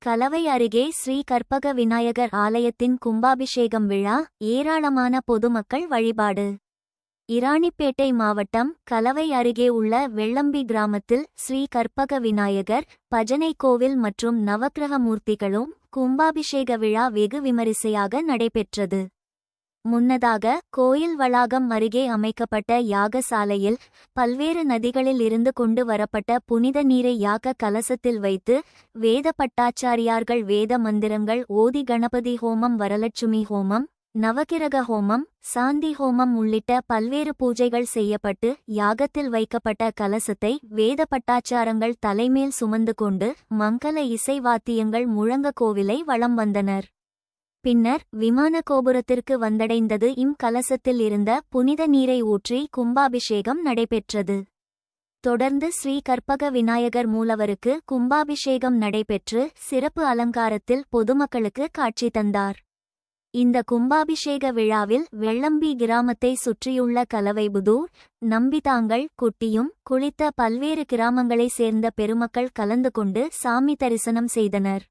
கலவை அருகே ஸ்ரீ கற்பக விநாயகர் ஆலயத்தின் கும்பாபிஷேகம் விழா, ஏராளமான பொதுமக்கள் வழிபாடு. இராணிப்பேட்டை மாவட்டம் கலவை அருகே உள்ள வெள்ளம்பி கிராமத்தில் ஸ்ரீ கற்பக விநாயகர், பஜனை கோவில் மற்றும் நவக்கிரக மூர்த்திகளும் கும்பாபிஷேக விழா வெகு விமரிசையாக நடைபெற்றது. முன்னதாக கோயில் வளாகம் அருகே அமைக்கப்பட்ட யாகசாலையில் பல்வேறு நதிகளில் இருந்து கொண்டு வரப்பட்ட புனித நீரை யாக கலசத்தில் வைத்து வேத பட்டாச்சாரியார்கள் வேத மந்திரங்கள் ஓதி கணபதி ஹோமம், வரலட்சுமி ஹோமம், நவகிரக ஹோமம், சாந்தி ஹோமம் உள்ளிட்ட பல்வேறு பூஜைகள் செய்யப்பட்டு யாகத்தில் வைக்கப்பட்ட கலசத்தை வேத பட்டாச்சாரங்கள் தலைமேல் சுமந்து கொண்டு மங்கள இசை வாத்தியங்கள் முழங்க கோவிலை வலம் வந்தனர். பின்னர் விமான கோபுரத்திற்கு வந்தடைந்தது. கலசத்தில் இருந்த புனித நீரை ஊற்றி கும்பாபிஷேகம் நடைபெற்றது. தொடர்ந்து ஸ்ரீ கற்பக விநாயகர் மூலவருக்கு கும்பாபிஷேகம் நடைபெற்று சிறப்பு அலங்காரத்தில் பொதுமக்களுக்கு காட்சி தந்தார். இந்த கும்பாபிஷேக விழாவில் வெள்ளம்பி கிராமத்தை சுற்றியுள்ள கலவைபுதூர், நம்பிதாங்கல், குட்டியும் குளித்த பல்வேறு கிராமங்களை சேர்ந்த பெருமக்கள் கலந்து கொண்டு சாமி தரிசனம் செய்தனர்.